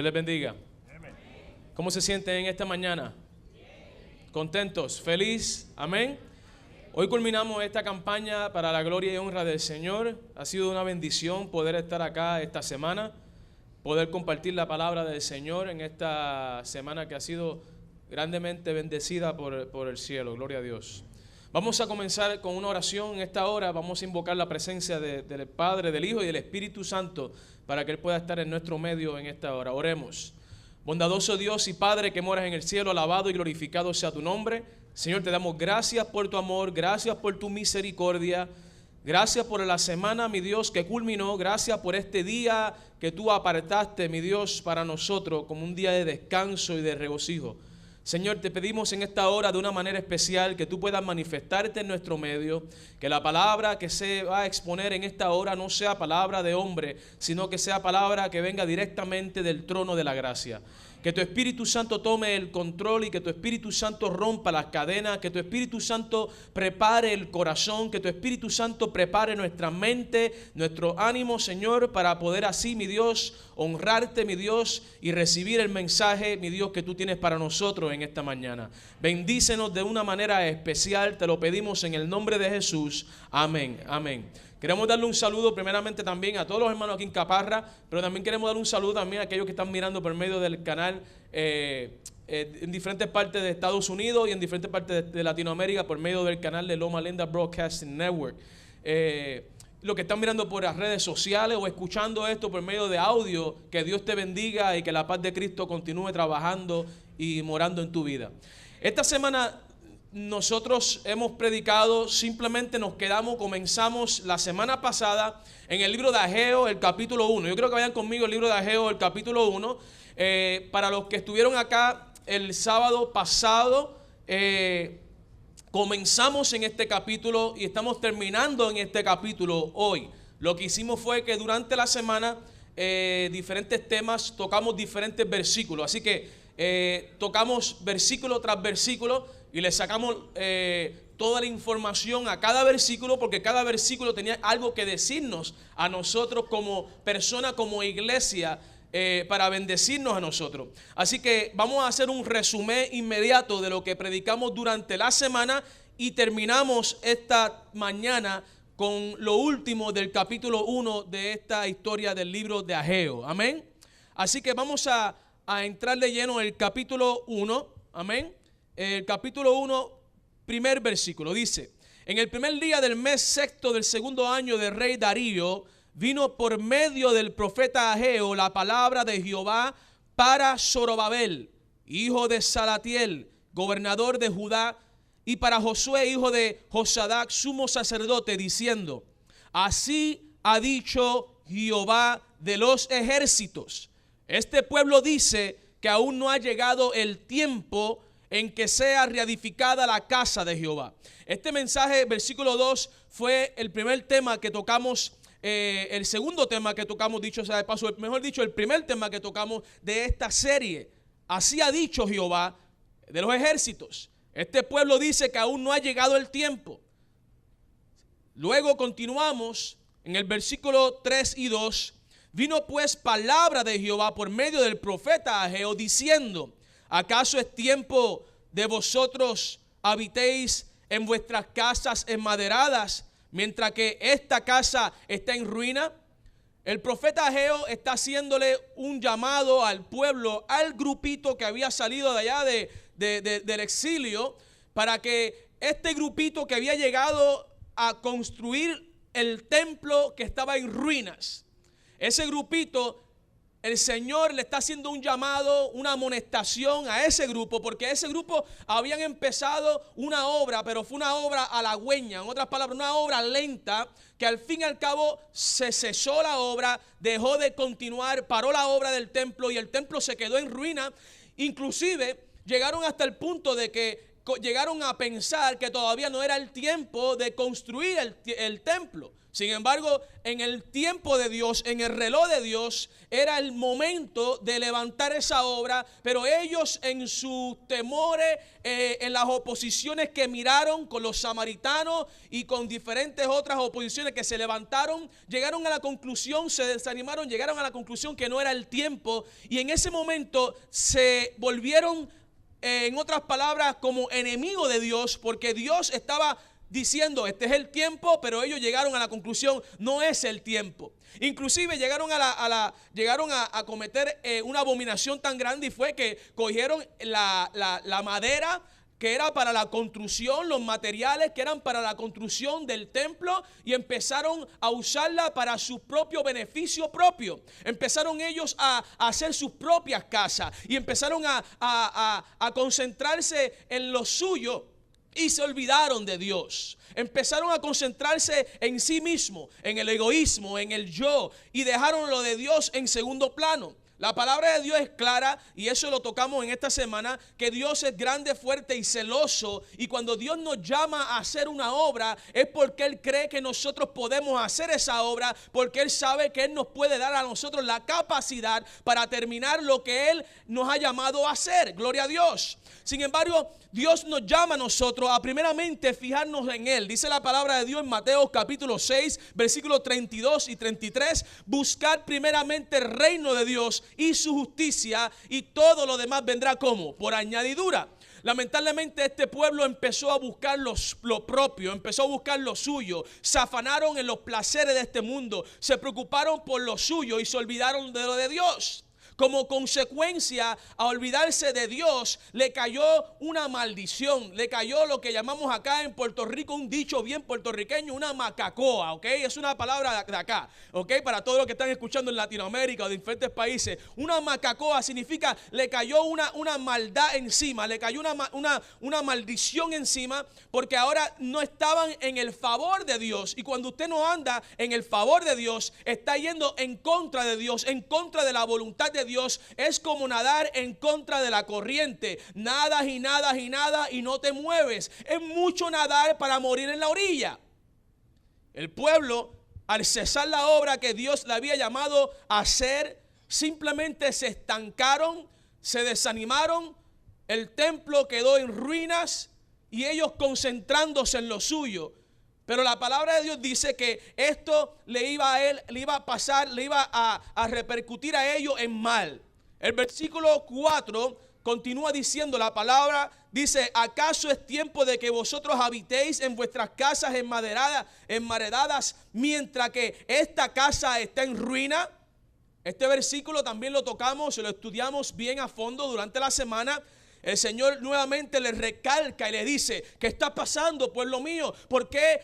Dios les bendiga. ¿Cómo se sienten en esta mañana? ¿Contentos? ¿Feliz? Amén. Hoy culminamos esta campaña para la gloria y honra del Señor. Ha sido una bendición poder estar acá esta semana, poder compartir la palabra del Señor en esta semana que ha sido grandemente bendecida por el cielo. Gloria a Dios. Vamos a comenzar con una oración. En esta hora vamos a invocar la presencia del Padre, del Hijo y del Espíritu Santo para que Él pueda estar en nuestro medio en esta hora. Oremos. Bondadoso Dios y Padre que moras en el cielo, alabado y glorificado sea tu nombre. Señor, te damos gracias por tu amor, gracias por tu misericordia, gracias por la semana, mi Dios, que culminó, gracias por este día que tú apartaste, mi Dios, para nosotros como un día de descanso y de regocijo. Señor, te pedimos en esta hora de una manera especial que tú puedas manifestarte en nuestro medio, que la palabra que se va a exponer en esta hora no sea palabra de hombre, sino que sea palabra que venga directamente del trono de la gracia. Que tu Espíritu Santo tome el control y que tu Espíritu Santo rompa las cadenas, que tu Espíritu Santo prepare el corazón, que tu Espíritu Santo prepare nuestra mente, nuestro ánimo, Señor, para poder así, mi Dios, honrarte, mi Dios, y recibir el mensaje, mi Dios, que tú tienes para nosotros en esta mañana. Bendícenos de una manera especial, te lo pedimos en el nombre de Jesús. Amén, amén. Queremos darle un saludo primeramente también a todos los hermanos aquí en Caparra, pero también queremos dar un saludo también a aquellos que están mirando por medio del canal en diferentes partes de Estados Unidos y en diferentes partes de Latinoamérica por medio del canal de Loma Linda Broadcasting Network. Los que están mirando por las redes sociales o escuchando esto por medio de audio, que Dios te bendiga y que la paz de Cristo continúe trabajando y morando en tu vida. Esta semana nosotros hemos predicado, simplemente comenzamos la semana pasada en el libro de Ageo, el capítulo 1. Yo creo que vayan conmigo el libro de Ageo, el capítulo 1. Para los que estuvieron acá el sábado pasado, comenzamos en este capítulo y estamos terminando en este capítulo hoy. Lo que hicimos fue que durante la semana, diferentes temas, tocamos diferentes versículos. Así que tocamos versículo tras versículo y le sacamos toda la información a cada versículo, porque cada versículo tenía algo que decirnos a nosotros como persona, como iglesia, para bendecirnos a nosotros. Así que vamos a hacer un resumen inmediato de lo que predicamos durante la semana y terminamos esta mañana con lo último del capítulo 1 de esta historia del libro de Ageo. Amén. Así que vamos a entrar de lleno en el capítulo 1. Amén. El capítulo 1, primer versículo, dice: en el primer día del mes sexto del segundo año del rey Darío, vino por medio del profeta Ageo la palabra de Jehová para Zorobabel, hijo de Salatiel, gobernador de Judá, y para Josué, hijo de Josadac, sumo sacerdote, diciendo: así ha dicho Jehová de los ejércitos, este pueblo dice que aún no ha llegado el tiempo en que sea reedificada la casa de Jehová. Este mensaje, versículo 2, fue el primer tema que tocamos, el segundo tema que tocamos, dicho sea de paso, mejor dicho, el primer tema que tocamos de esta serie. Así ha dicho Jehová de los ejércitos. Este pueblo dice que aún no ha llegado el tiempo. Luego continuamos en el versículo 3 y 2. Vino pues palabra de Jehová por medio del profeta Ageo, diciendo: ¿acaso es tiempo de vosotros habitéis en vuestras casas enmaderadas, mientras que esta casa está en ruina? El profeta Ageo está haciéndole un llamado al pueblo, al grupito que había salido de allá del exilio, para que este grupito que había llegado a construir el templo que estaba en ruinas, ese grupito, el Señor le está haciendo un llamado, una amonestación a ese grupo, porque ese grupo habían empezado una obra, pero fue una obra halagüeña, en otras palabras, una obra lenta, que al fin y al cabo se cesó la obra, dejó de continuar, paró la obra del templo y el templo se quedó en ruina. Inclusive llegaron hasta el punto de que llegaron a pensar que todavía no era el tiempo de construir el templo. Sin embargo, en el tiempo de Dios, en el reloj de Dios, era el momento de levantar esa obra, pero ellos en sus temores, en las oposiciones que miraron con los samaritanos y con diferentes otras oposiciones que se levantaron, llegaron a la conclusión, se desanimaron, llegaron a la conclusión que no era el tiempo, y en ese momento se volvieron, en otras palabras, como enemigos de Dios, porque Dios estaba diciendo este es el tiempo, pero ellos llegaron a la conclusión no es el tiempo. Inclusive llegaron a cometer una abominación tan grande, y fue que cogieron la madera que era para la construcción, los materiales que eran para la construcción del templo, y empezaron a usarla para su propio beneficio propio. Empezaron ellos a hacer sus propias casas y empezaron a concentrarse en lo suyo. Y se olvidaron de Dios. Empezaron a concentrarse en sí mismo, en el egoísmo, en el yo, y dejaron lo de Dios en segundo plano. La palabra de Dios es clara, y eso lo tocamos en esta semana, que Dios es grande, fuerte y celoso, y cuando Dios nos llama a hacer una obra es porque Él cree que nosotros podemos hacer esa obra, porque Él sabe que Él nos puede dar a nosotros la capacidad para terminar lo que Él nos ha llamado a hacer. Gloria a Dios. Sin embargo, Dios nos llama a nosotros a primeramente fijarnos en Él. Dice la palabra de Dios en Mateo capítulo 6, versículos 32 y 33. Buscar primeramente el reino de Dios y su justicia, y todo lo demás vendrá como por añadidura. Lamentablemente este pueblo empezó a buscar lo propio, empezó a buscar lo suyo. Se afanaron en los placeres de este mundo, se preocuparon por lo suyo y se olvidaron de lo de Dios. Como consecuencia, a olvidarse de Dios, le cayó una maldición. Le cayó lo que llamamos acá en Puerto Rico, un dicho bien puertorriqueño, una macacoa, ¿ok? Es una palabra de acá, ¿ok? Para todos los que están escuchando en Latinoamérica o de diferentes países. Una macacoa significa, le cayó una maldad encima, le cayó una maldición encima, porque ahora no estaban en el favor de Dios. Y cuando usted no anda en el favor de Dios, está yendo en contra de Dios, en contra de la voluntad de Dios. Es como nadar en contra de la corriente. Nadas y nadas y nadas y no te mueves. Es mucho nadar para morir en la orilla. El pueblo, al cesar la obra que Dios le había llamado a hacer, simplemente se estancaron, se desanimaron. El templo quedó en ruinas y ellos concentrándose en lo suyo. Pero la palabra de Dios dice que esto le iba a pasar, le iba a repercutir a ellos en mal. El versículo 4 continúa diciendo la palabra, dice: ¿acaso es tiempo de que vosotros habitéis en vuestras casas enmaredadas, mientras que esta casa está en ruina? Este versículo también lo tocamos, lo estudiamos bien a fondo durante la semana. El Señor nuevamente le recalca y le dice: ¿qué está pasando, pueblo mío? ¿Por qué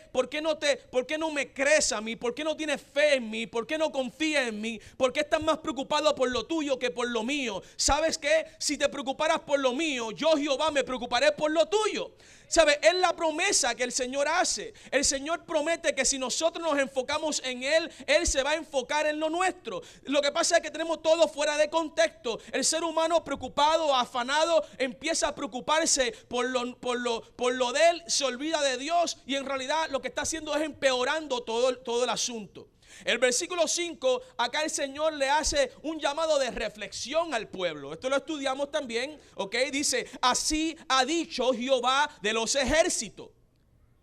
no me crees a mí? ¿Por qué no tienes fe en mí? ¿Por qué no confías en mí? ¿Por qué estás más preocupado por lo tuyo que por lo mío? ¿Sabes qué? Si te preocuparas por lo mío, yo Jehová me preocuparé por lo tuyo. ¿Sabe? Es la promesa que el Señor hace. El Señor promete que si nosotros nos enfocamos en Él, Él se va a enfocar en lo nuestro. Lo que pasa es que tenemos todo fuera de contexto. El ser humano preocupado, afanado, empieza a preocuparse por lo de Él, se olvida de Dios, y en realidad lo que está haciendo es empeorando todo el asunto. El versículo 5, acá el Señor le hace un llamado de reflexión al pueblo. Esto lo estudiamos también, ¿ok? Dice: así ha dicho Jehová de los ejércitos.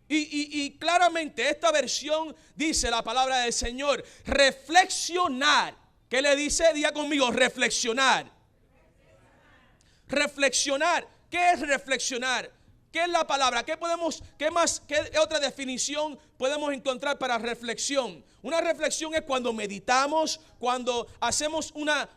Y claramente esta versión dice la palabra del Señor: reflexionar. ¿Qué le dice? Diga conmigo: reflexionar. Reflexionar. ¿Qué es reflexionar? ¿Qué es la palabra? ¿Qué otra definición podemos encontrar para reflexión? Una reflexión es cuando meditamos, cuando hacemos una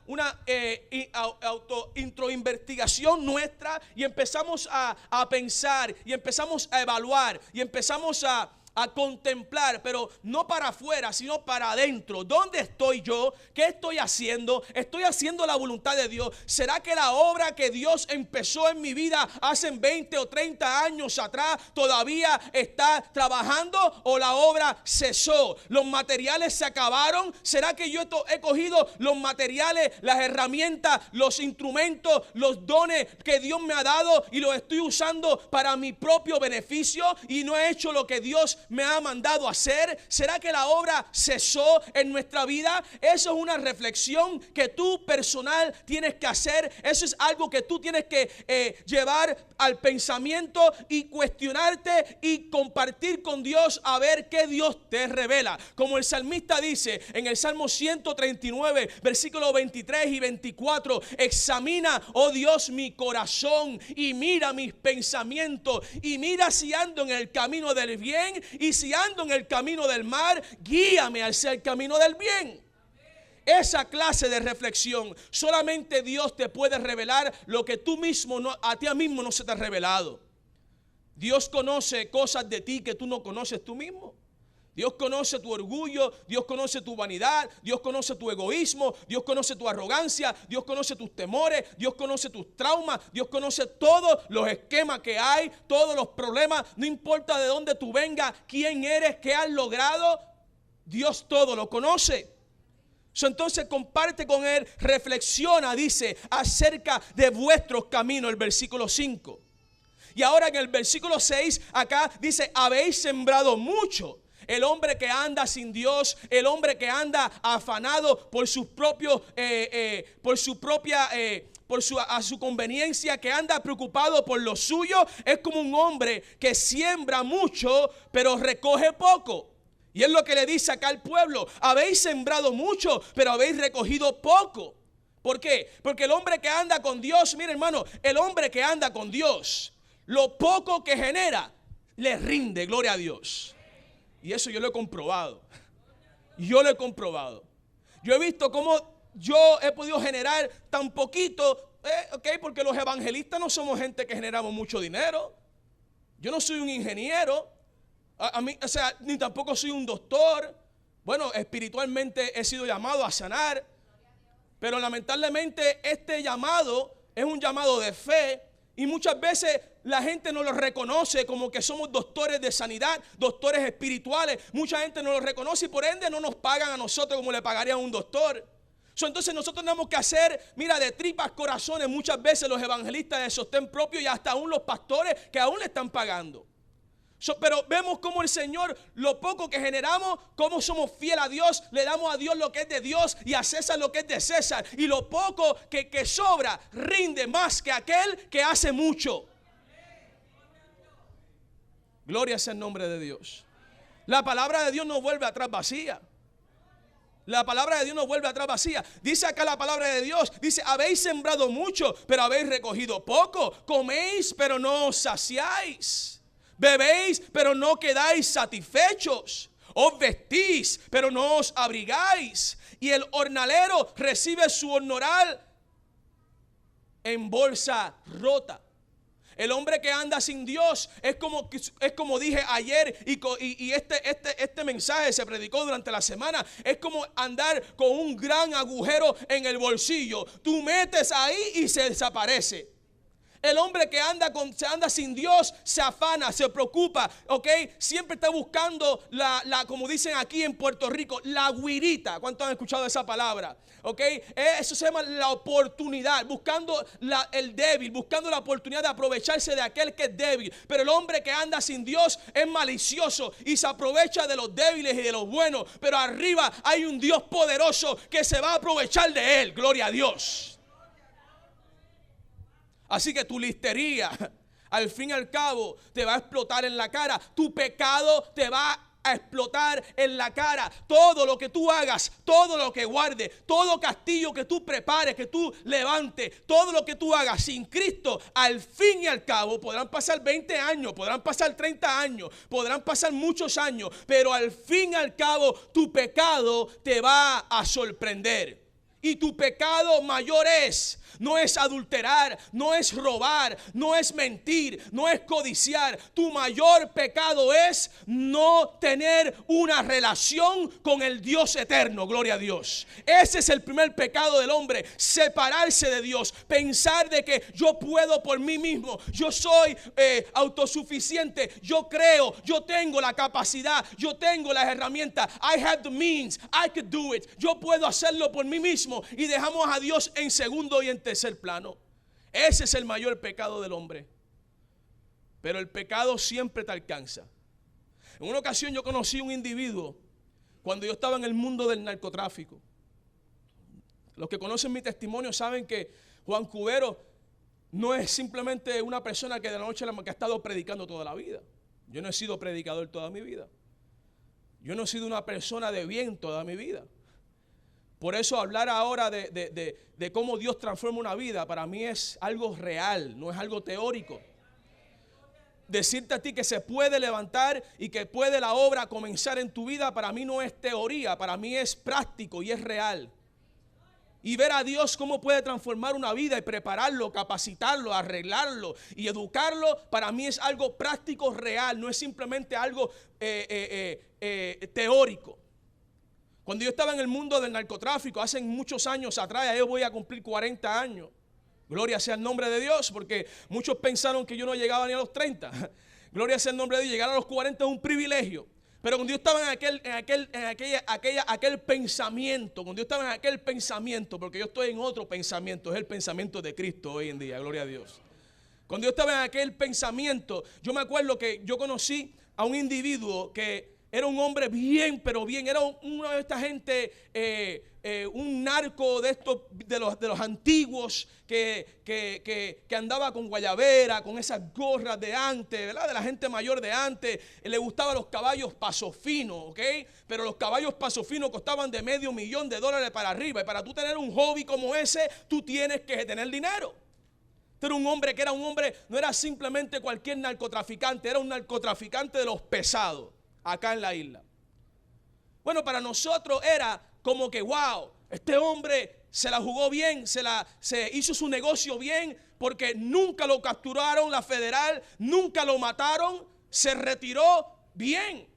introinvestigación nuestra y empezamos a pensar y empezamos a evaluar y empezamos a a contemplar, pero no para afuera, sino para adentro. ¿Dónde estoy yo? ¿Qué estoy haciendo? ¿Estoy haciendo la voluntad de Dios? ¿Será que la obra que Dios empezó en mi vida hace 20 o 30 años atrás todavía está trabajando o la obra cesó? ¿Los materiales se acabaron? ¿Será que yo he cogido los materiales, las herramientas, los instrumentos, los dones que Dios me ha dado y los estoy usando para mi propio beneficio y no he hecho lo que Dios me ha mandado a hacer? ¿Será que la obra cesó en nuestra vida? Eso es una reflexión que tú personal tienes que hacer. Eso es algo que tú tienes que llevar al pensamiento y cuestionarte y compartir con Dios a ver qué Dios te revela. Como el salmista dice en el Salmo 139, versículos 23 y 24: examina, oh Dios, mi corazón y mira mis pensamientos y mira si ando en el camino del bien y si ando en el camino del mal, guíame hacia el camino del bien. Esa clase de reflexión, solamente Dios te puede revelar lo que tú mismo, a ti mismo no se te ha revelado. Dios conoce cosas de ti que tú no conoces tú mismo. Dios conoce tu orgullo, Dios conoce tu vanidad, Dios conoce tu egoísmo, Dios conoce tu arrogancia, Dios conoce tus temores, Dios conoce tus traumas, Dios conoce todos los esquemas que hay, todos los problemas, no importa de dónde tú vengas, quién eres, qué has logrado, Dios todo lo conoce. Entonces comparte con Él, reflexiona, dice, acerca de vuestros caminos, el versículo 5. Y ahora en el versículo 6, acá dice, habéis sembrado mucho. El hombre que anda sin Dios, el hombre que anda afanado por sus propios, a su conveniencia, que anda preocupado por lo suyo, es como un hombre que siembra mucho, pero recoge poco. Y es lo que le dice acá al pueblo: habéis sembrado mucho, pero habéis recogido poco. ¿Por qué? Porque el hombre que anda con Dios, mire hermano, el hombre que anda con Dios, lo poco que genera, le rinde, gloria a Dios. Y eso yo lo he comprobado. Yo lo he comprobado. Yo he visto cómo yo he podido generar tan poquito, porque los evangelistas no somos gente que generamos mucho dinero. Yo no soy un ingeniero, ni tampoco soy un doctor. Bueno, espiritualmente he sido llamado a sanar, pero lamentablemente este llamado es un llamado de fe. Y muchas veces la gente no lo reconoce como que somos doctores de sanidad, doctores espirituales. Mucha gente no lo reconoce y por ende no nos pagan a nosotros como le pagaría a un doctor. Entonces nosotros tenemos que hacer, mira, de tripas corazones muchas veces los evangelistas de sostén propio y hasta aún los pastores que aún le están pagando. Pero vemos cómo el Señor, lo poco que generamos, cómo somos fieles a Dios, le damos a Dios lo que es de Dios y a César lo que es de César. Y lo poco que sobra rinde más que aquel que hace mucho. Gloria sea el nombre de Dios. La palabra de Dios no vuelve atrás vacía. La palabra de Dios no vuelve atrás vacía. Dice acá la palabra de Dios, dice, habéis sembrado mucho, pero habéis recogido poco. Coméis, pero no os saciáis. Bebéis, pero no quedáis satisfechos. Os vestís, pero no os abrigáis. Y el hornalero recibe su hornoral en bolsa rota. El hombre que anda sin Dios es como dije ayer y este mensaje se predicó durante la semana. Es como andar con un gran agujero en el bolsillo. Tú metes ahí y se desaparece. El hombre que anda sin Dios se afana, se preocupa, ¿ok? Siempre está buscando como dicen aquí en Puerto Rico, la güirita. ¿Cuántos han escuchado esa palabra? ¿Ok? Eso se llama la oportunidad, buscando el débil, buscando la oportunidad de aprovecharse de aquel que es débil. Pero el hombre que anda sin Dios es malicioso y se aprovecha de los débiles y de los buenos. Pero arriba hay un Dios poderoso que se va a aprovechar de él. Gloria a Dios. Así que tu listería, al fin y al cabo, te va a explotar en la cara. Tu pecado te va a explotar en la cara. Todo lo que tú hagas, todo lo que guardes, todo castillo que tú prepares, que tú levantes, todo lo que tú hagas sin Cristo, al fin y al cabo, podrán pasar 20 años, podrán pasar 30 años, podrán pasar muchos años, pero al fin y al cabo, tu pecado te va a sorprender. Y tu pecado mayor no es adulterar, no es robar, no es mentir, no es codiciar. Tu mayor pecado es no tener una relación con el Dios eterno, gloria a Dios. Ese es el primer pecado del hombre, separarse de Dios, pensar de que yo puedo por mí mismo, yo soy autosuficiente, yo creo, yo tengo la capacidad, yo tengo las herramientas, I have the means, I could do it, yo puedo hacerlo por mí mismo. Y dejamos a Dios en segundo y en tercer plano. Ese es el mayor pecado del hombre. Pero el pecado siempre te alcanza. En una ocasión yo conocí un individuo cuando yo estaba en el mundo del narcotráfico. Los que conocen mi testimonio saben que Juan Cubero no es simplemente una persona que de la noche a la mañana ha estado predicando toda la vida. Yo no he sido predicador toda mi vida. Yo no he sido una persona de bien toda mi vida. Por eso hablar ahora de cómo Dios transforma una vida, para mí es algo real, no es algo teórico. Decirte a ti que se puede levantar y que puede la obra comenzar en tu vida, para mí no es teoría, para mí es práctico y es real. Y ver a Dios cómo puede transformar una vida y prepararlo, capacitarlo, arreglarlo y educarlo, para mí es algo práctico, real, no es simplemente algo teórico. Cuando yo estaba en el mundo del narcotráfico, hace muchos años atrás, yo voy a cumplir 40 años. Gloria sea el nombre de Dios, porque muchos pensaron que yo no llegaba ni a los 30. Gloria sea el nombre de Dios, llegar a los 40 es un privilegio. Pero cuando yo estaba en aquel pensamiento, cuando yo estaba en aquel pensamiento, porque yo estoy en otro pensamiento, es el pensamiento de Cristo hoy en día, gloria a Dios. Cuando yo estaba en aquel pensamiento, yo me acuerdo que yo conocí a un individuo que era un hombre bien, pero bien. Era una de esta gente, un narco de estos, de los antiguos, que andaba con guayabera, con esas gorras de antes, ¿verdad? De la gente mayor de antes. Le gustaban los caballos paso fino, ¿ok? Pero los caballos paso fino costaban de $500,000 para arriba. Y para tú tener un hobby como ese, tú tienes que tener dinero. Era un hombre que era un hombre, no era simplemente cualquier narcotraficante, era un narcotraficante de los pesados. Acá en la isla. Bueno, para nosotros era como que wow, este hombre se la jugó bien, se hizo su negocio bien, porque nunca lo capturaron la federal, nunca lo mataron, se retiró bien.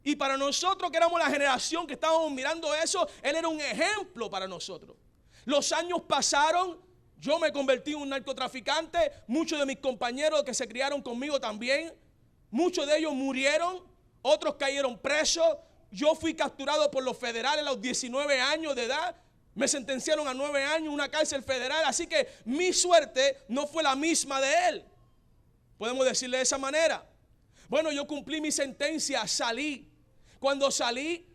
Y para nosotros que éramos la generación que estábamos mirando eso, él era un ejemplo para nosotros. Los años pasaron, yo me convertí en un narcotraficante, muchos de mis compañeros que se criaron conmigo también, muchos de ellos murieron. Otros cayeron presos. Yo fui capturado por los federales a los 19 años de edad. Me sentenciaron a 9 años en una cárcel federal. Así que mi suerte no fue la misma de él. Podemos decirle de esa manera. Bueno, yo cumplí mi sentencia, salí. Cuando salí,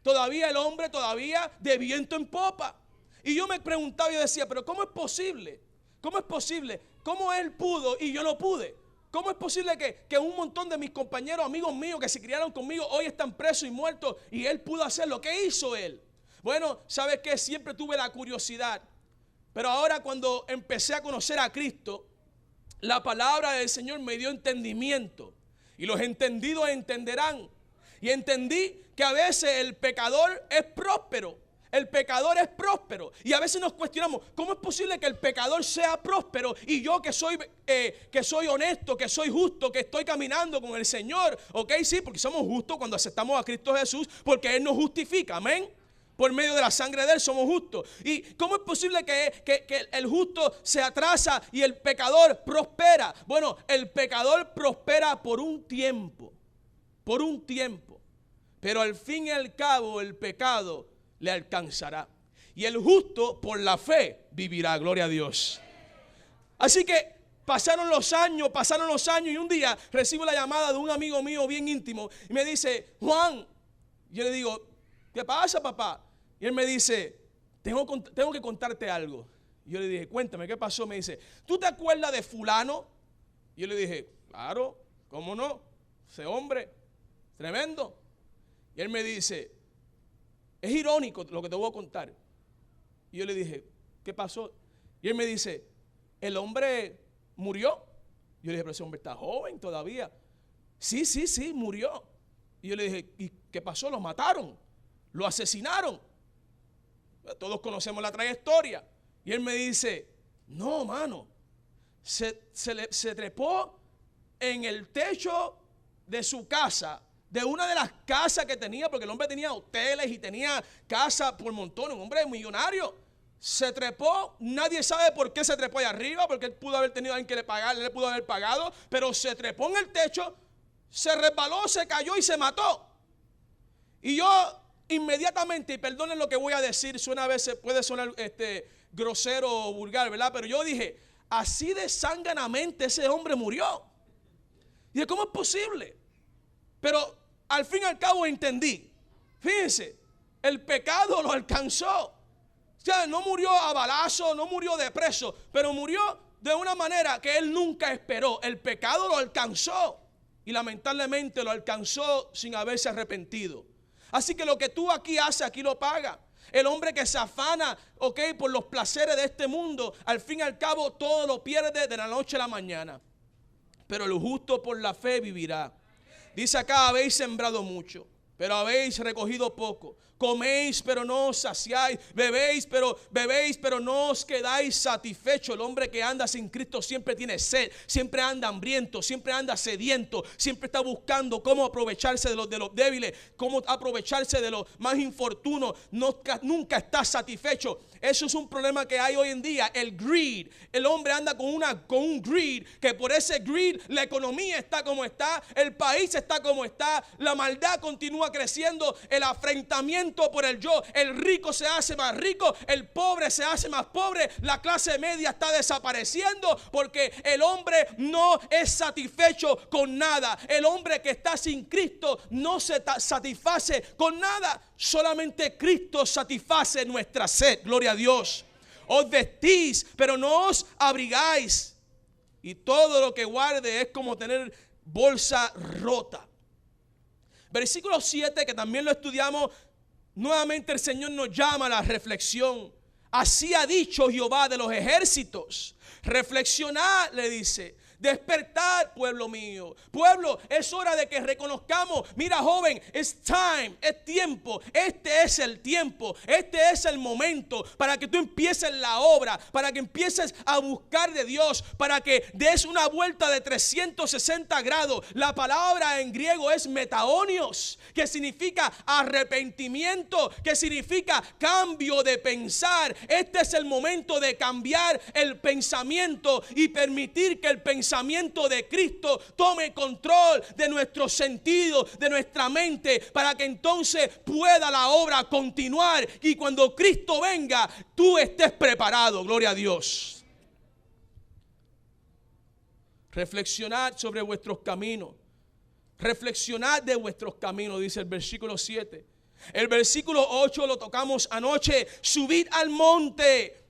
todavía el hombre todavía de viento en popa. Y yo me preguntaba y yo decía, pero ¿cómo es posible? ¿Cómo es posible? ¿Cómo él pudo y yo no pude? ¿Cómo es posible que un montón de mis compañeros, amigos míos que se criaron conmigo, hoy están presos y muertos y él pudo hacerlo? ¿Qué hizo él? Bueno, ¿sabes qué? Siempre tuve la curiosidad. Pero ahora cuando empecé a conocer a Cristo, la palabra del Señor me dio entendimiento. Y los entendidos entenderán. Y entendí que a veces el pecador es próspero. El pecador es próspero. Y a veces nos cuestionamos, ¿cómo es posible que el pecador sea próspero y yo que soy honesto, que soy justo, que estoy caminando con el Señor? Ok, sí, porque somos justos cuando aceptamos a Cristo Jesús, porque Él nos justifica, amén. Por medio de la sangre de Él somos justos. ¿Y cómo es posible que el justo se atrasa y el pecador prospera? Bueno, el pecador prospera por un tiempo. Por un tiempo. Pero al fin y al cabo el pecado le alcanzará. Y el justo por la fe vivirá, gloria a Dios. Así que pasaron los años y un día recibo la llamada de un amigo mío bien íntimo y me dice, Juan, yo le digo, ¿qué pasa, papá? Y él me dice, tengo que contarte algo. Y yo le dije, cuéntame, ¿qué pasó? Me dice, ¿tú te acuerdas de fulano? Y yo le dije, claro, ¿cómo no? Ese hombre, tremendo. Y él me dice, es irónico lo que te voy a contar. Y yo le dije, ¿qué pasó? Y él me dice, ¿el hombre murió? Y yo le dije, pero ese hombre está joven todavía. Sí, murió. Y yo le dije, ¿y qué pasó? ¿Lo mataron? ¿Lo asesinaron? Todos conocemos la trayectoria. Y él me dice, no, mano, se trepó en el techo de su casa, de una de las casas que tenía, porque el hombre tenía hoteles y tenía casa por montones, un hombre millonario. Se trepó, nadie sabe por qué se trepó allá arriba, porque él pudo haber tenido a alguien que le pagara, él le pudo haber pagado, pero se trepó en el techo, se resbaló, se cayó y se mató. Y yo inmediatamente, y perdonen lo que voy a decir, suena a veces, puede sonar grosero o vulgar, ¿verdad? Pero yo dije, así de zánganamente ese hombre murió. Y dije, ¿cómo es posible? Pero al fin y al cabo entendí. Fíjense, el pecado lo alcanzó. O sea, no murió a balazo, no murió de preso, pero murió de una manera que él nunca esperó. El pecado lo alcanzó y lamentablemente lo alcanzó sin haberse arrepentido. Así que lo que tú aquí haces, aquí lo paga. El hombre que se afana, por los placeres de este mundo, al fin y al cabo todo lo pierde de la noche a la mañana. Pero el justo por la fe vivirá. Dice acá, habéis sembrado mucho, pero habéis recogido poco. Coméis, pero no os saciáis. Bebéis, pero no os quedáis satisfechos. El hombre que anda sin Cristo siempre tiene sed, siempre anda hambriento, siempre anda sediento, siempre está buscando cómo aprovecharse de los débiles, cómo aprovecharse de los más infortunos. Nunca está satisfecho. Eso es un problema que hay hoy en día, el greed. El hombre anda con un greed, que por ese greed la economía está como está, el país está como está, la maldad continúa creciendo, el afrentamiento por el yo, el rico se hace más rico, el pobre se hace más pobre, la clase media está desapareciendo porque el hombre no es satisfecho con nada. El hombre que está sin Cristo no se satisface con nada. Solamente Cristo satisface nuestra sed. Gloria a Dios. Os vestís, pero no os abrigáis. Y todo lo que guarde es como tener bolsa rota. Versículo 7, que también lo estudiamos. Nuevamente el Señor nos llama a la reflexión. Así ha dicho Jehová de los ejércitos. Reflexionad, le dice. Despertad, pueblo mío. Pueblo, es hora de que reconozcamos. Mira, joven, es time, es tiempo. Este es el tiempo, este es el momento para que tú empieces la obra, para que empieces a buscar de Dios, para que des una vuelta de 360 grados. La palabra en griego es metaonios, que significa arrepentimiento, que significa cambio de pensar. Este es el momento de cambiar el pensamiento y permitir que el pensamiento de Cristo tome control de nuestros sentidos, de nuestra mente, para que entonces pueda la obra continuar y cuando Cristo venga, tú estés preparado. Gloria a Dios. Reflexionad sobre vuestros caminos. Reflexionad de vuestros caminos, dice el versículo 7. El versículo 8 lo tocamos anoche. Subid al monte.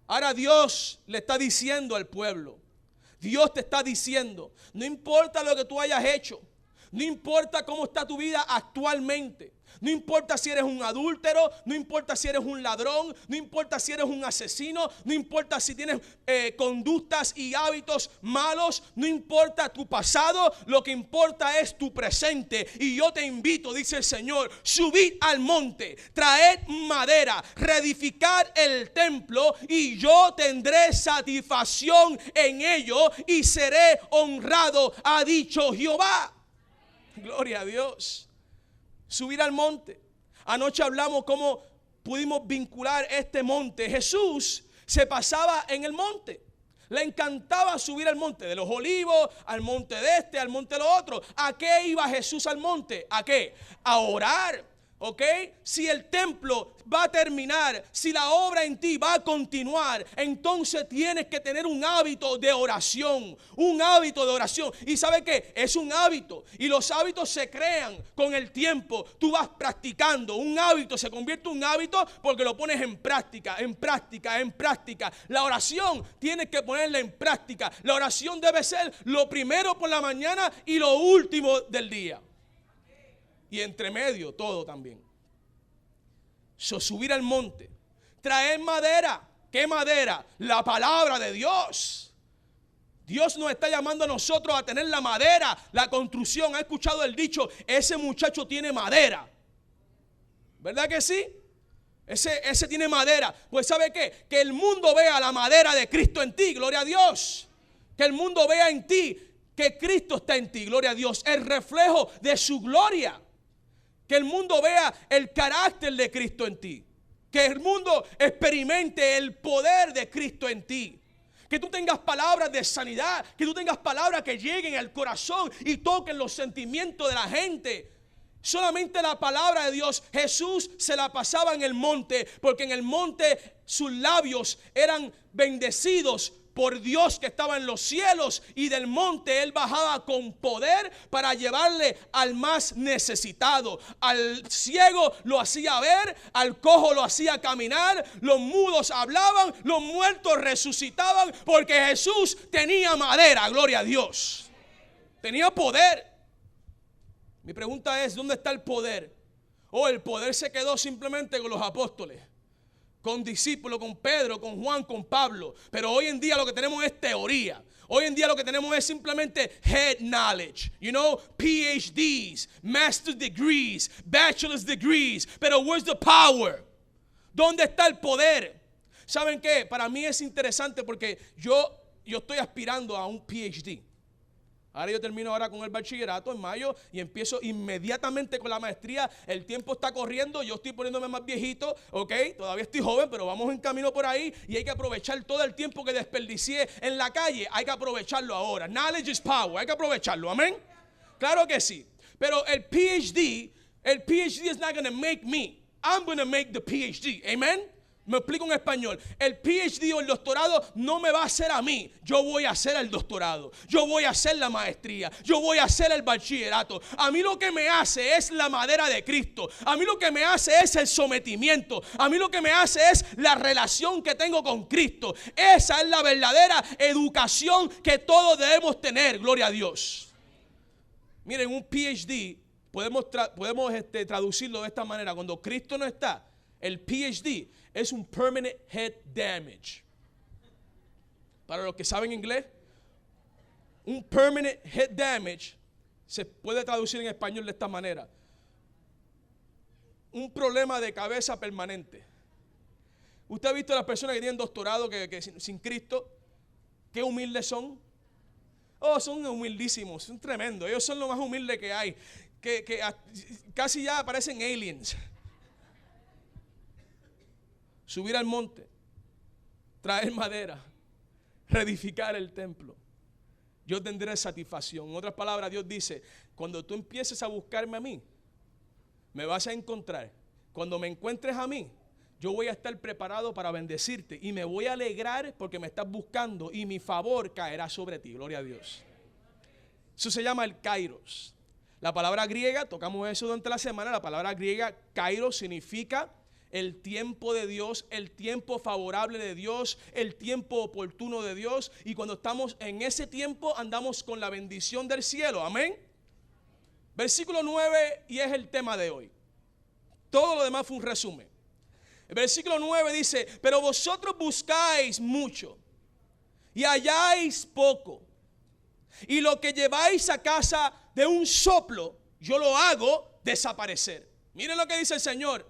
Ahora Dios le está diciendo al pueblo. Dios te está diciendo, no importa lo que tú hayas hecho, no importa cómo está tu vida actualmente, no importa si eres un adúltero, no importa si eres un ladrón, no importa si eres un asesino, no importa si tienes conductas y hábitos malos, no importa tu pasado, lo que importa es tu presente. Y yo te invito, dice el Señor, subid al monte, traed madera, reedificad el templo y yo tendré satisfacción en ello y seré honrado, ha dicho Jehová. Gloria a Dios. Subir al monte. Anoche hablamos cómo pudimos vincular este monte. Jesús se pasaba en el monte. Le encantaba subir al monte de los olivos, al monte de este, al monte de lo otro. ¿A qué iba Jesús al monte? ¿A qué? A orar. ¿Ok? Si el templo va a terminar, si la obra en ti va a continuar, entonces tienes que tener un hábito de oración. Un hábito de oración. ¿Y sabe qué? Es un hábito. Y los hábitos se crean con el tiempo. Tú vas practicando. Un hábito se convierte en un hábito porque lo pones en práctica, en práctica, en práctica. La oración tienes que ponerla en práctica. La oración debe ser lo primero por la mañana y lo último del día. Y entre medio todo también. Subir al monte. Traer madera. ¿Qué madera? La palabra de Dios. Dios nos está llamando a nosotros a tener la madera, la construcción. ¿Ha escuchado el dicho? Ese muchacho tiene madera. ¿Verdad que sí? Ese tiene madera. Pues ¿sabe qué? Que el mundo vea la madera de Cristo en ti, gloria a Dios. Que el mundo vea en ti que Cristo está en ti, gloria a Dios. El reflejo de su gloria. Que el mundo vea el carácter de Cristo en ti. Que el mundo experimente el poder de Cristo en ti. Que tú tengas palabras de sanidad. Que tú tengas palabras que lleguen al corazón y toquen los sentimientos de la gente. Solamente la palabra de Dios. Jesús se la pasaba en el monte, porque en el monte sus labios eran bendecidos por Dios que estaba en los cielos, y del monte él bajaba con poder para llevarle al más necesitado. Al ciego lo hacía ver, al cojo lo hacía caminar, los mudos hablaban, los muertos resucitaban, porque Jesús tenía madera, gloria a Dios. Tenía poder. Mi pregunta es, ¿dónde está el poder? El poder se quedó simplemente con los apóstoles, con discípulos, con Pedro, con Juan, con Pablo. Pero hoy en día lo que tenemos es teoría. Hoy en día lo que tenemos es simplemente head knowledge. You know, PhDs, master's degrees, bachelor's degrees. Pero where's the power? ¿Dónde está el poder? ¿Saben qué? Para mí es interesante porque yo estoy aspirando a un PhD. Ahora yo termino ahora con el bachillerato en mayo y empiezo inmediatamente con la maestría. El tiempo está corriendo, yo estoy poniéndome más viejito, ok, todavía estoy joven, pero vamos en camino por ahí y hay que aprovechar todo el tiempo que desperdicié en la calle. Hay que aprovecharlo ahora. Knowledge is power, hay que aprovecharlo, amén. Claro que sí, pero el PhD is not going to make me. I'm going to make the PhD, amen. Me explico en español. El PhD o el doctorado no me va a hacer a mí. Yo voy a hacer el doctorado. Yo voy a hacer la maestría. Yo voy a hacer el bachillerato. A mí lo que me hace es la madera de Cristo. A mí lo que me hace es el sometimiento. A mí lo que me hace es la relación que tengo con Cristo. Esa es la verdadera educación que todos debemos tener. Gloria a Dios. Miren, un PhD podemos traducirlo de esta manera. Cuando Cristo no está, el PhD es un permanent head damage. Para los que saben inglés, un permanent head damage se puede traducir en español de esta manera: un problema de cabeza permanente. Usted ha visto a las personas que tienen doctorado que sin Cristo, qué humildes son. Son humildísimos, son tremendos. Ellos son lo más humildes que hay, que casi ya parecen aliens. Subir al monte, traer madera, reedificar el templo. Yo tendré satisfacción. En otras palabras, Dios dice: cuando tú empieces a buscarme a mí, me vas a encontrar. Cuando me encuentres a mí, yo voy a estar preparado para bendecirte y me voy a alegrar porque me estás buscando y mi favor caerá sobre ti. Gloria a Dios. Eso se llama el kairos. La palabra griega, tocamos eso durante la semana, la palabra griega kairos significa el tiempo de Dios, el tiempo favorable de Dios, el tiempo oportuno de Dios. Y cuando estamos en ese tiempo, andamos con la bendición del cielo. Amén. Versículo 9, y es el tema de hoy. Todo lo demás fue un resumen. El versículo 9 dice: pero vosotros buscáis mucho y halláis poco, y lo que lleváis a casa de un soplo, yo lo hago desaparecer. Miren lo que dice el Señor.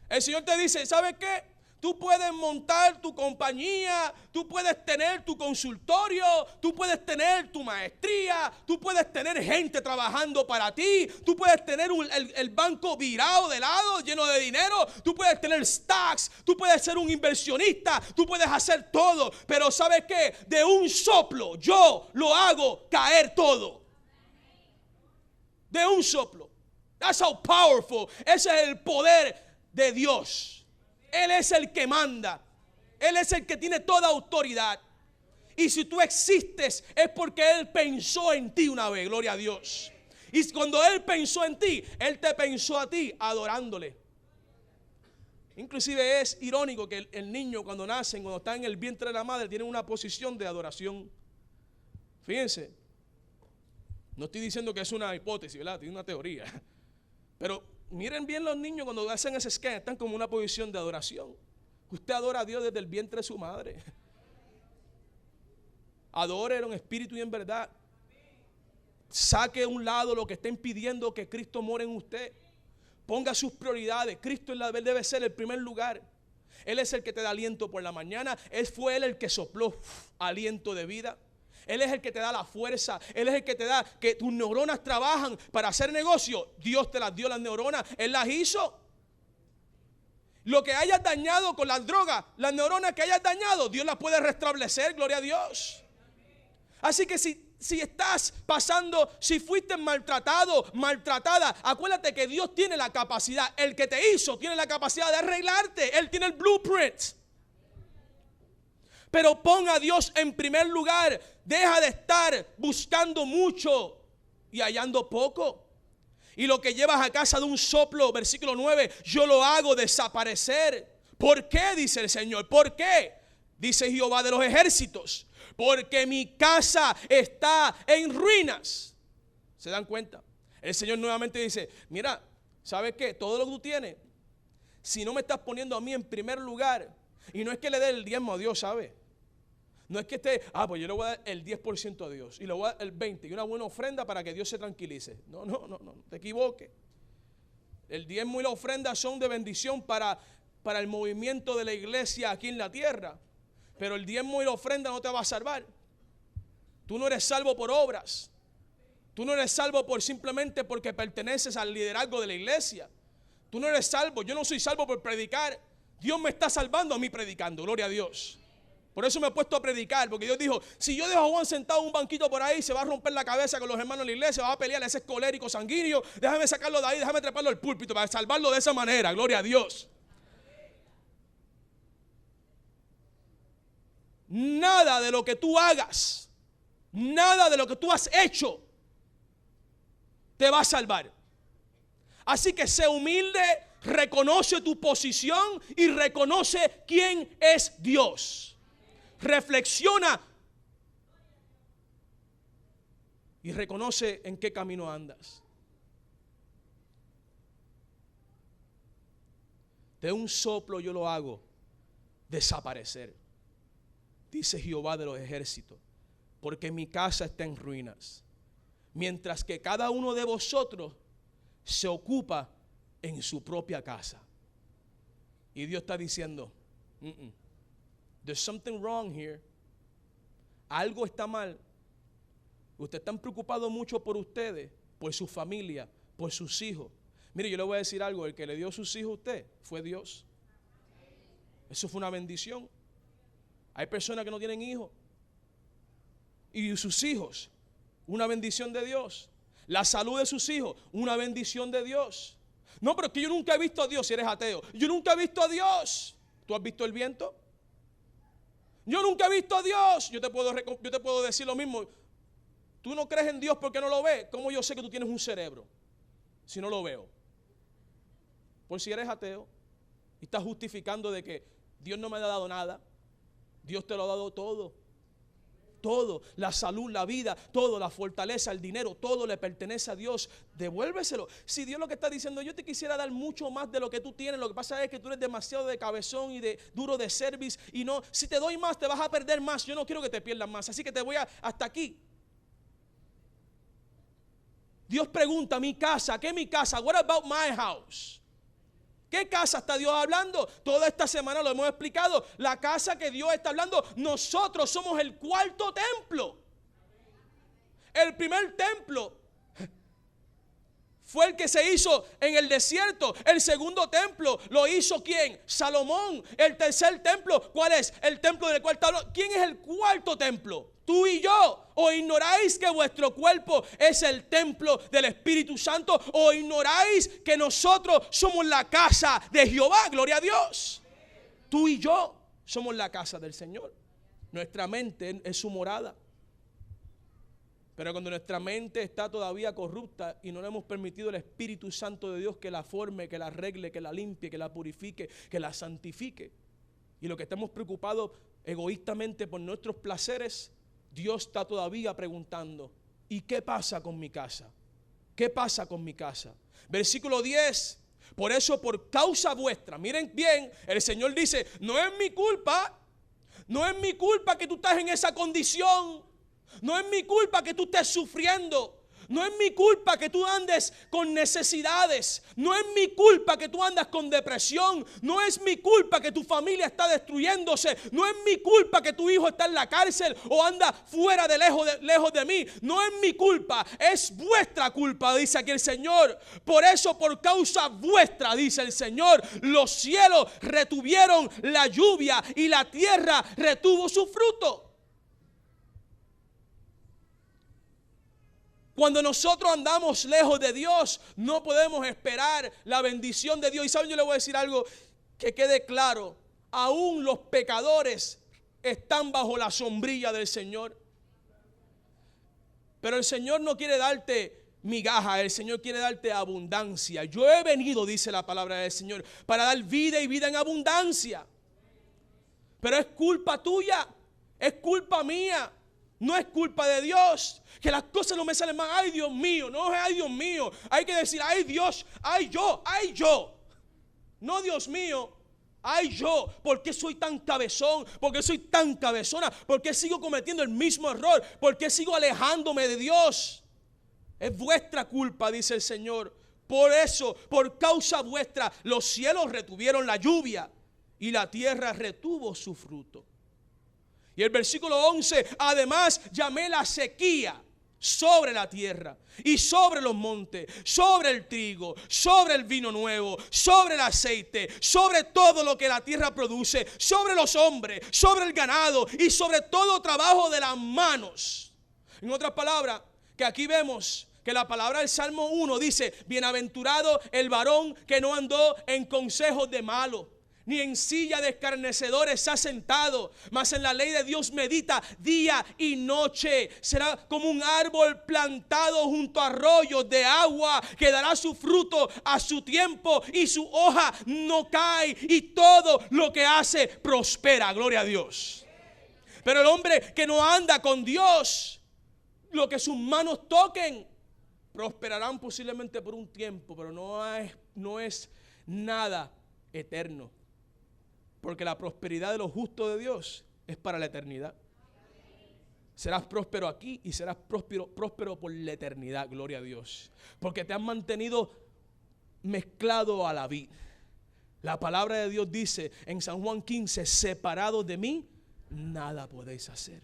El Señor te dice: ¿sabes qué? Tú puedes montar tu compañía, tú puedes tener tu consultorio, tú puedes tener tu maestría, tú puedes tener gente trabajando para ti, tú puedes tener el banco virado de lado, lleno de dinero, tú puedes tener stocks, tú puedes ser un inversionista, tú puedes hacer todo. Pero ¿sabes qué? De un soplo yo lo hago caer todo. De un soplo. That's how powerful. Ese es el poder de Dios. Él es el que manda. Él es el que tiene toda autoridad. Y si tú existes es porque Él pensó en ti una vez. Gloria a Dios. Y cuando Él pensó en ti, Él te pensó a ti adorándole. Inclusive es irónico que el niño cuando nace, cuando está en el vientre de la madre, tiene una posición de adoración. Fíjense. No estoy diciendo que es una hipótesis, ¿verdad? Tiene una teoría. Pero miren bien los niños cuando hacen ese scan, están como una posición de adoración. Usted adora a Dios desde el vientre de su madre. Adore en espíritu y en verdad. Saque a un lado lo que está impidiendo que Cristo more en usted. Ponga sus prioridades. Cristo debe ser el primer lugar. Él es el que te da aliento por la mañana. Fue Él el que sopló aliento de vida. Él es el que te da la fuerza. Él es el que te da que tus neuronas trabajan para hacer negocio. Dios te las dio las neuronas. Él las hizo. Lo que hayas dañado con las drogas, las neuronas que hayas dañado, Dios las puede restablecer. Gloria a Dios. Así que si estás pasando, si fuiste maltratado, maltratada, acuérdate que Dios tiene la capacidad, el que te hizo tiene la capacidad de arreglarte. Él tiene el blueprint. Pero pon a Dios en primer lugar. Deja de estar buscando mucho y hallando poco. Y lo que llevas a casa de un soplo, versículo 9, yo lo hago desaparecer. ¿Por qué? Dice el Señor. ¿Por qué? Dice Jehová de los ejércitos. Porque mi casa está en ruinas. ¿Se dan cuenta? El Señor nuevamente dice, mira, ¿sabes qué? Todo lo que tú tienes, si no me estás poniendo a mí en primer lugar, y no es que le dé el diezmo a Dios, ¿sabes? No es que esté, pues yo le voy a dar el 10% a Dios, y le voy a dar el 20%, y una buena ofrenda para que Dios se tranquilice. No, te equivoques. El diezmo y la ofrenda son de bendición para el movimiento de la iglesia aquí en la tierra. Pero el diezmo y la ofrenda no te va a salvar. Tú no eres salvo por obras. Tú no eres salvo simplemente porque perteneces al liderazgo de la iglesia. Tú no eres salvo. Yo no soy salvo por predicar. Dios me está salvando a mí predicando. Gloria a Dios. Por eso me he puesto a predicar. Porque Dios dijo, si yo dejo a Juan sentado en un banquito por ahí, se va a romper la cabeza con los hermanos de la iglesia, va a pelear, ese es colérico, sanguíneo. Déjame sacarlo de ahí, déjame treparlo al púlpito para salvarlo de esa manera. Gloria a Dios. Nada de lo que tú hagas, nada de lo que tú has hecho te va a salvar. Así que sé humilde, reconoce tu posición y reconoce quién es Dios. Reflexiona y reconoce en qué camino andas. De un soplo yo lo hago desaparecer. Dice Jehová de los ejércitos, porque mi casa está en ruinas, mientras que cada uno de vosotros se ocupa en su propia casa. Y Dios está diciendo, there's something wrong here. Algo está mal. Ustedes están preocupados mucho por ustedes, por su familia, por sus hijos. Mire, yo le voy a decir algo, el que le dio sus hijos a usted fue Dios. Eso fue una bendición. Hay personas que no tienen hijos. Y sus hijos, una bendición de Dios. La salud de sus hijos, una bendición de Dios. No, pero es que yo nunca he visto a Dios si eres ateo. Yo nunca he visto a Dios. ¿Tú has visto el viento? Yo nunca he visto a Dios. Yo te puedo decir lo mismo. Tú no crees en Dios porque no lo ves. ¿Cómo yo sé que tú tienes un cerebro si no lo veo? Por si eres ateo y estás justificando de que Dios no me ha dado nada. Dios te lo ha dado todo. Todo, la salud, la vida, todo, la fortaleza, el dinero, todo le pertenece a Dios. Devuélveselo. Si Dios lo que está diciendo, yo te quisiera dar mucho más de lo que tú tienes, lo que pasa es que tú eres demasiado de cabezón y de duro de service, y no, si te doy más te vas a perder más. Yo no quiero que te pierdas más, así que te voy hasta aquí. Dios pregunta, mi casa, ¿qué es mi casa? What about my house? ¿Qué casa está Dios hablando? Toda esta semana lo hemos explicado. La casa que Dios está hablando, nosotros somos el cuarto templo. El primer templo fue el que se hizo en el desierto. El segundo templo lo hizo ¿quién? Salomón. El tercer templo, ¿cuál es? El templo del cual está hablando. ¿Quién es el cuarto templo? Tú y yo. ¿O ignoráis que vuestro cuerpo es el templo del Espíritu Santo? ¿O ignoráis que nosotros somos la casa de Jehová? Gloria a Dios. Tú y yo somos la casa del Señor. Nuestra mente es su morada. Pero cuando nuestra mente está todavía corrupta y no le hemos permitido al Espíritu Santo de Dios que la forme, que la arregle, que la limpie, que la purifique, que la santifique, y lo que estamos preocupados egoístamente por nuestros placeres, Dios está todavía preguntando, ¿y qué pasa con mi casa? ¿Qué pasa con mi casa? Versículo 10, por eso por causa vuestra, miren bien, el Señor dice, no es mi culpa que tú estás en esa condición. No es mi culpa que tú estés sufriendo. No es mi culpa que tú andes con necesidades. No es mi culpa que tú andas con depresión. No es mi culpa que tu familia está destruyéndose. No es mi culpa que tu hijo está en la cárcel o anda fuera de lejos de mí. No es mi culpa, es vuestra culpa, dice aquí el Señor. Por eso, por causa vuestra, dice el Señor, los cielos retuvieron la lluvia y la tierra retuvo su fruto. Cuando nosotros andamos lejos de Dios, no podemos esperar la bendición de Dios. Y saben, yo le voy a decir algo que quede claro. Aún los pecadores están bajo la sombrilla del Señor. Pero el Señor no quiere darte migaja, el Señor quiere darte abundancia. Yo he venido, dice la palabra del Señor, para dar vida y vida en abundancia. Pero es culpa tuya, es culpa mía. No es culpa de Dios, que las cosas no me salen mal. Ay, Dios mío, no es ay, Dios mío. Hay que decir, ay, Dios, ay, yo, ay, yo. No, Dios mío, ay, yo. ¿Por qué soy tan cabezón? ¿Por qué soy tan cabezona? ¿Por qué sigo cometiendo el mismo error? ¿Por qué sigo alejándome de Dios? Es vuestra culpa, dice el Señor. Por eso, por causa vuestra, los cielos retuvieron la lluvia y la tierra retuvo su fruto. Y el versículo 11, además llamé la sequía sobre la tierra y sobre los montes, sobre el trigo, sobre el vino nuevo, sobre el aceite, sobre todo lo que la tierra produce, sobre los hombres, sobre el ganado y sobre todo trabajo de las manos. En otras palabras, que aquí vemos que la palabra del Salmo 1 dice, bienaventurado el varón que no andó en consejos de malos, ni en silla de escarnecedores se ha sentado, mas en la ley de Dios medita día y noche. Será como un árbol plantado junto a arroyos de agua, que dará su fruto a su tiempo y su hoja no cae, y todo lo que hace prospera. Gloria a Dios. Pero el hombre que no anda con Dios, lo que sus manos toquen, prosperarán posiblemente por un tiempo, pero no es nada eterno. Porque la prosperidad de los justos de Dios es para la eternidad. Serás próspero aquí y serás próspero por la eternidad, gloria a Dios. Porque te has mantenido mezclado a la vid. La palabra de Dios dice en San Juan 15, separados de mí, nada podéis hacer.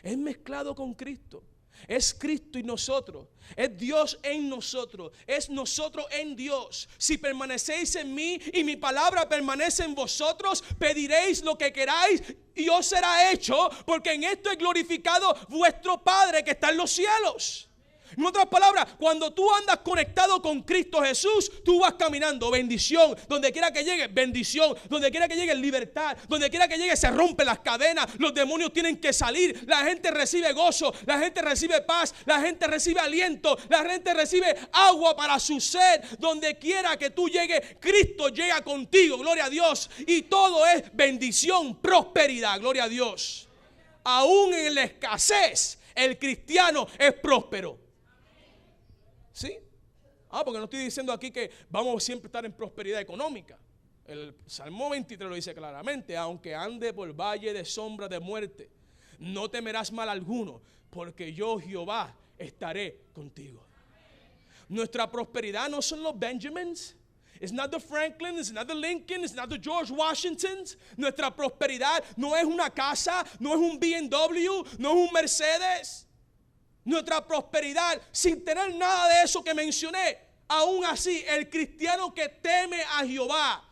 Es mezclado con Cristo. Es Cristo y nosotros, es Dios en nosotros, es nosotros en Dios. Si permanecéis en mí y mi palabra permanece en vosotros, pediréis lo que queráis y os será hecho, porque en esto es glorificado vuestro Padre que está en los cielos. En otras palabras, cuando tú andas conectado con Cristo Jesús, tú vas caminando, bendición. Donde quiera que llegue, bendición. Donde quiera que llegue, libertad. Donde quiera que llegue, se rompen las cadenas. Los demonios tienen que salir. La gente recibe gozo. La gente recibe paz. La gente recibe aliento. La gente recibe agua para su sed. Donde quiera que tú llegues, Cristo llega contigo. Gloria a Dios. Y todo es bendición, prosperidad. Gloria a Dios. Aún en la escasez, el cristiano es próspero. ¿Sí? Porque no estoy diciendo aquí que vamos siempre a estar en prosperidad económica. El Salmo 23 lo dice claramente: aunque ande por valle de sombra de muerte, no temerás mal alguno, porque yo, Jehová, estaré contigo. Nuestra prosperidad no son los Benjamins. It's not the Franklin, it's not the Lincoln, it's not the George Washingtons. Nuestra prosperidad no es una casa, no es un BMW, no es un Mercedes. Nuestra prosperidad, sin tener nada de eso que mencioné, aún así, el cristiano que teme a Jehová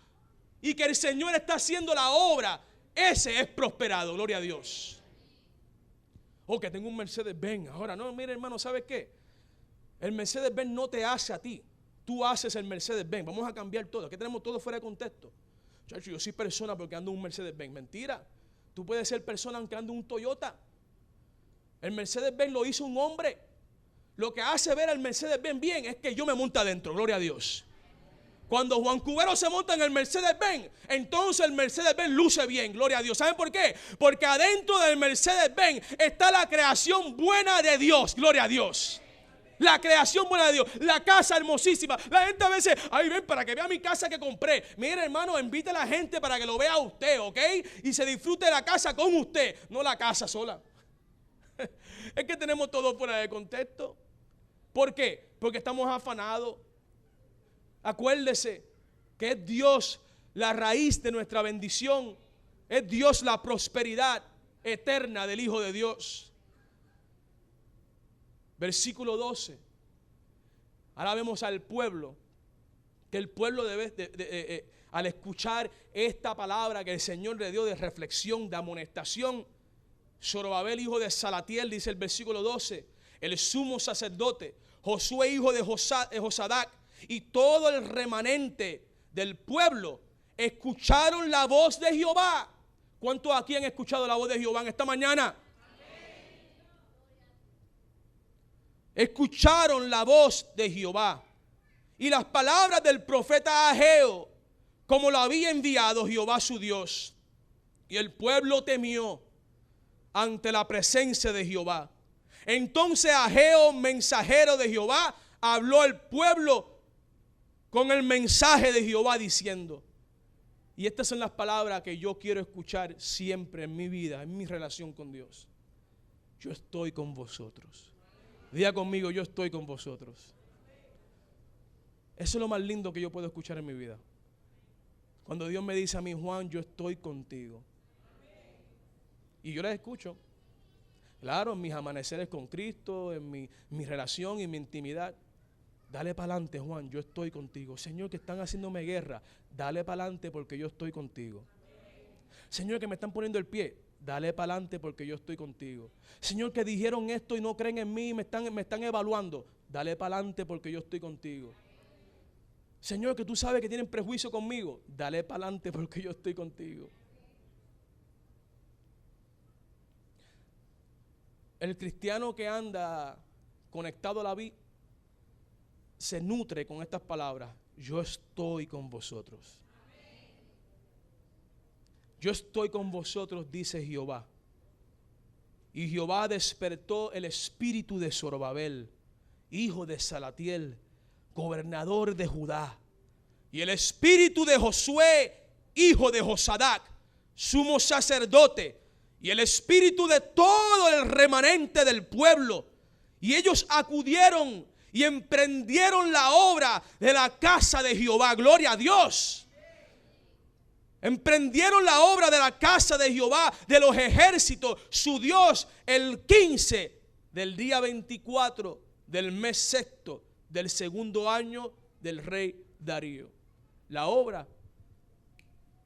y que el Señor está haciendo la obra, ese es prosperado, gloria a Dios. Que tengo un Mercedes-Benz. Ahora, no, mire hermano, ¿sabes qué? El Mercedes-Benz no te hace a ti, tú haces el Mercedes-Benz. Vamos a cambiar todo, aquí tenemos todo fuera de contexto. Chacho, yo soy persona porque ando en un Mercedes-Benz. Mentira, tú puedes ser persona aunque ande un Toyota. El Mercedes-Benz lo hizo un hombre. Lo que hace ver al Mercedes-Benz bien es que yo me monto adentro, gloria a Dios. Cuando Juan Cubero se monta en el Mercedes-Benz, entonces el Mercedes-Benz luce bien, gloria a Dios. ¿Saben por qué? Porque adentro del Mercedes-Benz está la creación buena de Dios, gloria a Dios. La creación buena de Dios, la casa hermosísima. La gente a veces, ay, ven para que vea mi casa que compré. Mire hermano, invite a la gente para que lo vea usted, ¿ok? Y se disfrute de la casa con usted, no la casa sola. Es que tenemos todo fuera de contexto. ¿Por qué? Porque estamos afanados. Acuérdese que es Dios la raíz de nuestra bendición. Es Dios la prosperidad eterna del Hijo de Dios. Versículo 12. Ahora vemos al pueblo. Que el pueblo debe, al escuchar esta palabra que el Señor le dio de reflexión, de amonestación, Zorobabel, hijo de Salatiel, dice el versículo 12, el sumo sacerdote, Josué, hijo de Josadac, y todo el remanente del pueblo escucharon la voz de Jehová. ¿Cuántos aquí han escuchado la voz de Jehová en esta mañana? Escucharon la voz de Jehová y las palabras del profeta Ageo, como lo había enviado Jehová su Dios. Y el pueblo temió ante la presencia de Jehová. Entonces Ageo, mensajero de Jehová, habló al pueblo con el mensaje de Jehová diciendo, y estas son las palabras que yo quiero escuchar siempre en mi vida, en mi relación con Dios: yo estoy con vosotros. Diga conmigo: yo estoy con vosotros. Eso es lo más lindo que yo puedo escuchar en mi vida. Cuando Dios me dice a mí: Juan, yo estoy contigo. Y yo les escucho. Claro, en mis amaneceres con Cristo, en mi relación y mi intimidad. Dale para adelante, Juan, yo estoy contigo. Señor, que están haciéndome guerra, dale para adelante porque yo estoy contigo. Señor, que me están poniendo el pie, dale para adelante porque yo estoy contigo. Señor, que dijeron esto y no creen en mí y me están evaluando, dale para adelante porque yo estoy contigo. Señor, que tú sabes que tienen prejuicio conmigo, dale para adelante porque yo estoy contigo. El cristiano que anda conectado a la vida se nutre con estas palabras: yo estoy con vosotros. Yo estoy con vosotros, dice Jehová. Y Jehová despertó el espíritu de Zorobabel, hijo de Salatiel, gobernador de Judá, y el espíritu de Josué, hijo de Josadac, sumo sacerdote, y el espíritu de todo el remanente del pueblo. Y ellos acudieron y emprendieron la obra de la casa de Jehová. Gloria a Dios. Emprendieron la obra de la casa de Jehová, de los ejércitos, su Dios, el 15 del día 24 del mes sexto del segundo año del rey Darío. La obra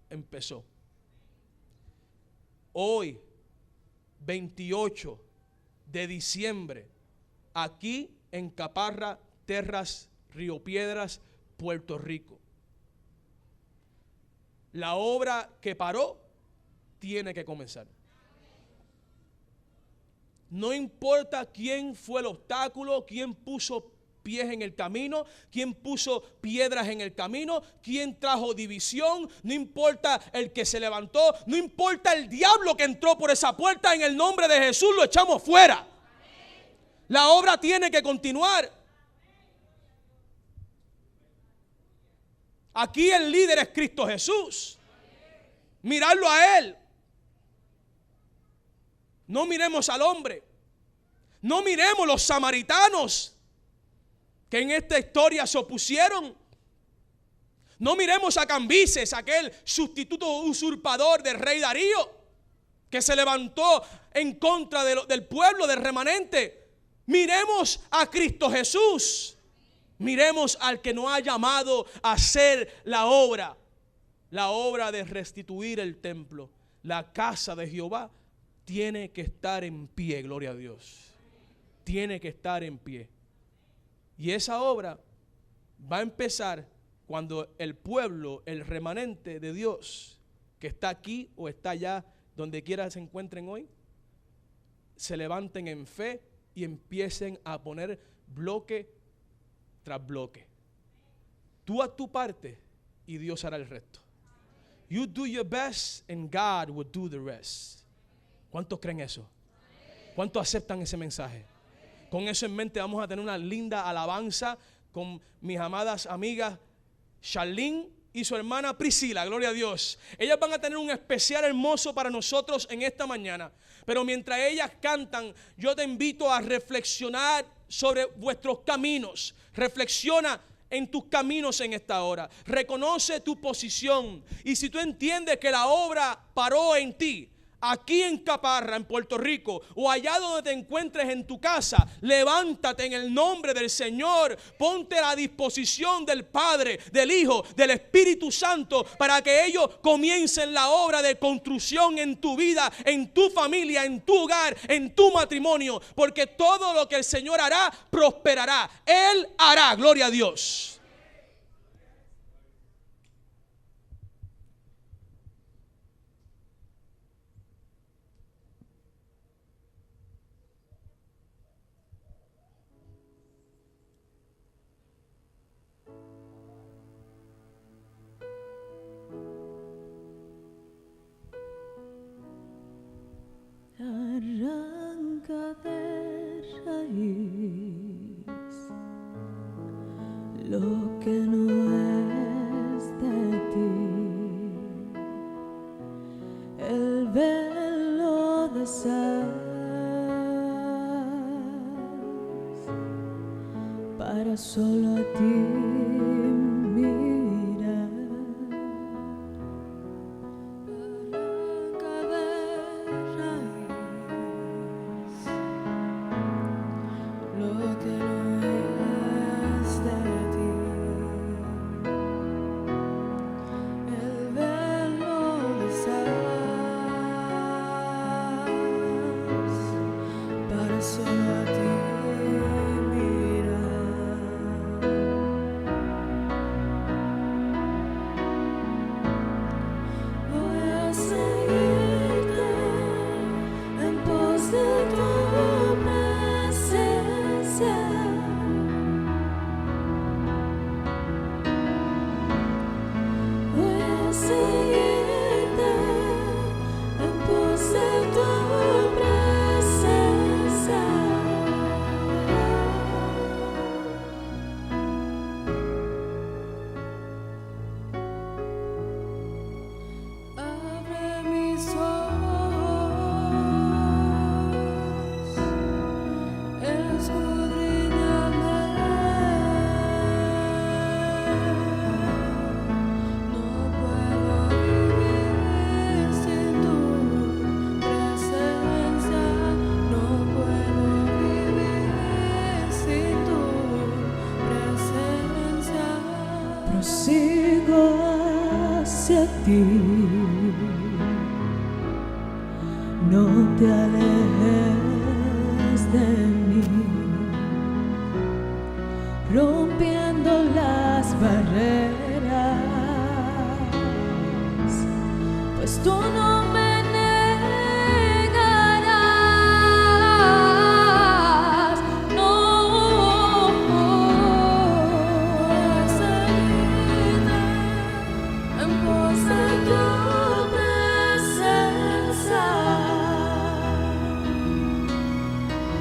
empezó. Hoy, 28 de diciembre, aquí en Caparra, Terras, Río Piedras, Puerto Rico. La obra que paró tiene que comenzar. No importa quién fue el obstáculo, quién puso pies en el camino, quién puso piedras en el camino, quién trajo división, no importa el que se levantó, no importa el diablo que entró por esa puerta, en el nombre de Jesús lo echamos fuera. La obra tiene que continuar. Aquí el líder es Cristo Jesús. Mirarlo a Él. No miremos al hombre. No miremos los samaritanos que en esta historia se opusieron. No miremos a Cambises, aquel sustituto usurpador del rey Darío, que se levantó en contra del pueblo, del remanente. Miremos a Cristo Jesús. Miremos al que nos ha llamado a hacer la obra de restituir el templo. La casa de Jehová tiene que estar en pie, gloria a Dios. Tiene que estar en pie. Y esa obra va a empezar cuando el pueblo, el remanente de Dios, que está aquí o está allá, donde quiera se encuentren hoy, se levanten en fe y empiecen a poner bloque tras bloque. Tú haz tu parte y Dios hará el resto. You do your best and God will do the rest. ¿Cuántos creen eso? ¿Cuántos aceptan ese mensaje? Con eso en mente vamos a tener una linda alabanza con mis amadas amigas Charlene y su hermana Priscila, gloria a Dios. Ellas van a tener un especial hermoso para nosotros en esta mañana. Pero mientras ellas cantan, yo te invito a reflexionar sobre vuestros caminos. Reflexiona en tus caminos en esta hora. Reconoce tu posición. Y si tú entiendes que la obra paró en ti, aquí en Caparra, en Puerto Rico, o allá donde te encuentres en tu casa, levántate en el nombre del Señor. Ponte a la disposición del Padre, del Hijo, del Espíritu Santo, para que ellos comiencen la obra de construcción en tu vida, en tu familia, en tu hogar, en tu matrimonio. Porque todo lo que el Señor hará, prosperará. Él hará, gloria a Dios. Arranca de raíz lo que no es de ti, el velo de sal para solo a ti mirar. Prosigo hacia ti, no te alejes de mí, rompiendo las barreras, pues tú no me negarás, no. En pos de tu presencia,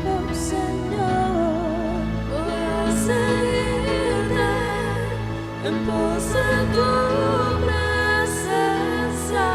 oh Señor, voy a seguirte. En pos de tu presencia.